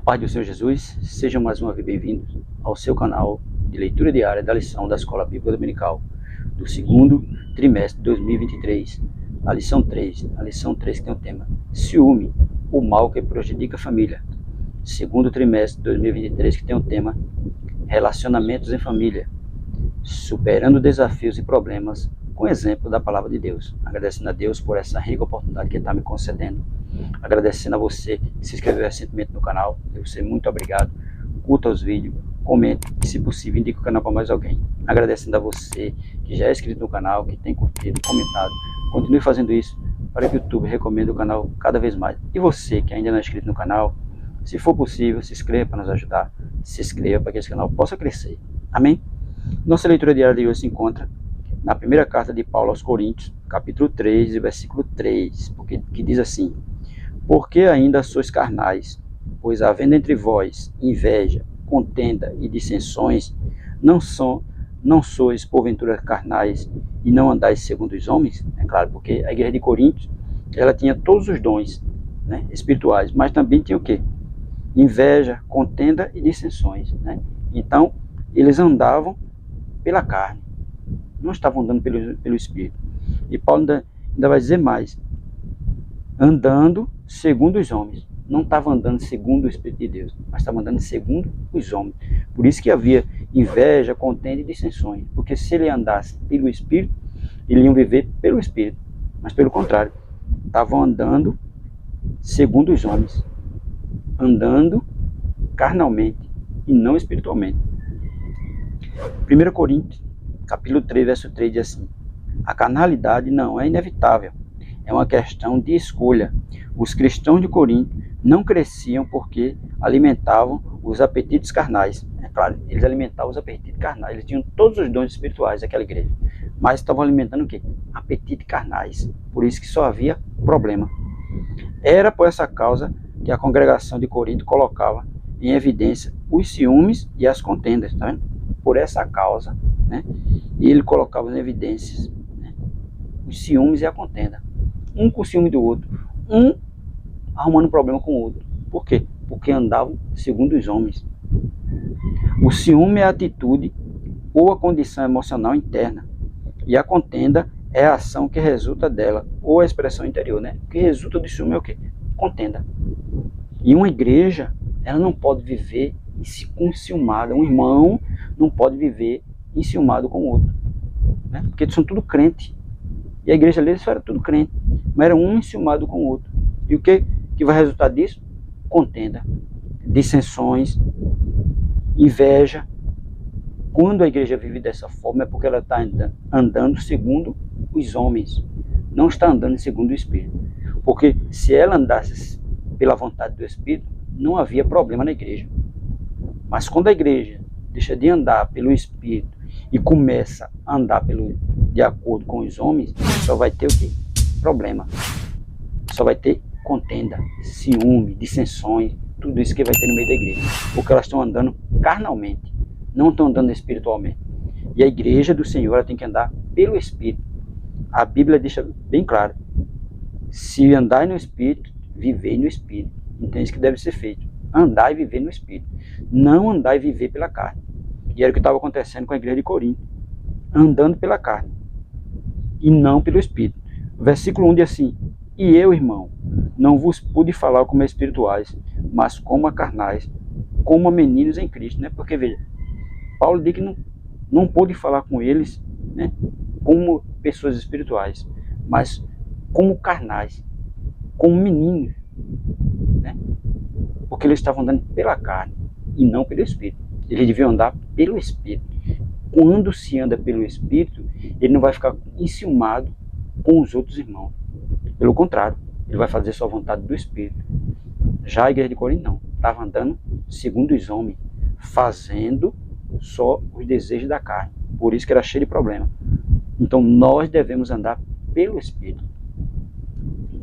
paz do Senhor Jesus, sejam mais uma vez bem-vindos ao seu canal de leitura diária da lição da Escola Bíblica Dominical do segundo trimestre de 2023, a lição 3 que tem o tema Ciúme, o mal que prejudica a família. Segundo trimestre de 2023 que tem o tema Relacionamentos em família, superando desafios e problemas com exemplo da palavra de Deus. Agradecendo a Deus por essa rica oportunidade que Ele está me concedendo. Agradecendo a você que se inscreveu recentemente no canal. Eu sei, muito obrigado. Curta os vídeos, comente e, se possível, indique o canal para mais alguém. Agradecendo a você que já é inscrito no canal, que tem curtido, comentado. Continue fazendo isso para que o YouTube recomende o canal cada vez mais. E você que ainda não é inscrito no canal, se for possível, se inscreva para nos ajudar. Se inscreva para que esse canal possa crescer. Amém? Nossa leitura diária de hoje se encontra na primeira carta de Paulo aos Coríntios, capítulo 3, versículo 3, que diz assim: porque ainda sois carnais, pois havendo entre vós inveja, contenda e dissensões, não sois porventura carnais e não andais segundo os homens? É claro, porque a igreja de Coríntios, ela tinha todos os dons, né, espirituais, mas também tinha o quê? Inveja, contenda e dissensões, né? Então, eles andavam pela carne, não estavam andando pelo Espírito. E Paulo ainda vai dizer mais: andando segundo os homens. Não estava andando segundo o Espírito de Deus, mas estava andando segundo os homens. Por isso que havia inveja, contenda e dissensões. Porque se ele andasse pelo Espírito, eles iam viver pelo Espírito. Mas pelo contrário, estavam andando segundo os homens, andando carnalmente e não espiritualmente. 1 Coríntios, capítulo 3, verso 3 diz assim: a carnalidade não é inevitável, é uma questão de escolha. Os cristãos de Corinto não cresciam porque alimentavam os apetites carnais. É claro, eles alimentavam os apetites carnais, eles tinham todos os dons espirituais daquela igreja, mas estavam alimentando o quê? Apetites carnais. Por isso que só havia problema. Era por essa causa que a congregação de Corinto colocava em evidência os ciúmes e as contendas, tá vendo? Por essa causa, né? E ele colocava em evidências, né, os ciúmes e a contenda. Um com ciúme do outro, um arrumando problema com o outro. Por quê? Porque andavam segundo os homens. O ciúme é a atitude ou a condição emocional interna, e a contenda é a ação que resulta dela, ou a expressão interior, né? O que resulta do ciúme é o quê? Contenda. E uma igreja, ela não pode viver enciumada. Um irmão não pode viver enciumado com o outro, né? Porque eles são tudo crente. E a igreja deles era tudo crente, mas era um enciumado com o outro. E o que vai resultar disso? Contenda, dissensões, inveja. Quando a igreja vive dessa forma, é porque ela está andando segundo os homens, não está andando segundo o Espírito. Porque se ela andasse pela vontade do Espírito, não havia problema na igreja. Mas quando a igreja deixa de andar pelo Espírito e começa a andar de acordo com os homens, só vai ter o quê? Problema. Só vai ter contenda, ciúme, dissensões, tudo isso que vai ter no meio da igreja. Porque elas estão andando carnalmente, não estão andando espiritualmente. E a igreja do Senhor, ela tem que andar pelo Espírito. A Bíblia deixa bem claro: se andar no Espírito, viver no Espírito. Então é isso que deve ser feito: andar e viver no Espírito, não andar e viver pela carne. E era o que estava acontecendo com a igreja de Corinto, andando pela carne e não pelo Espírito. Versículo 1 diz assim: e eu, irmão, não vos pude falar como espirituais, mas como a carnais, como a meninos em Cristo, né? Porque veja, Paulo diz que não pôde falar com eles, né, como pessoas espirituais, mas como carnais, como meninos, né? Porque eles estavam andando pela carne e não pelo Espírito. Eles deviam andar pelo Espírito. Quando se anda pelo Espírito, ele não vai ficar enciumado com os outros irmãos. Pelo contrário, ele vai fazer sua vontade do Espírito. Já a igreja de Corinto não. Estava andando segundo os homens, fazendo só os desejos da carne. Por isso que era cheio de problema. Então nós devemos andar pelo Espírito.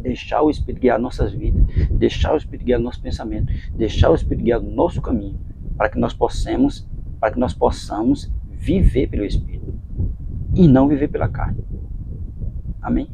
Deixar o Espírito guiar nossas vidas, deixar o Espírito guiar nosso pensamento, deixar o Espírito guiar o nosso caminho, para que nós possamos viver pelo Espírito e não viver pela carne. Amém?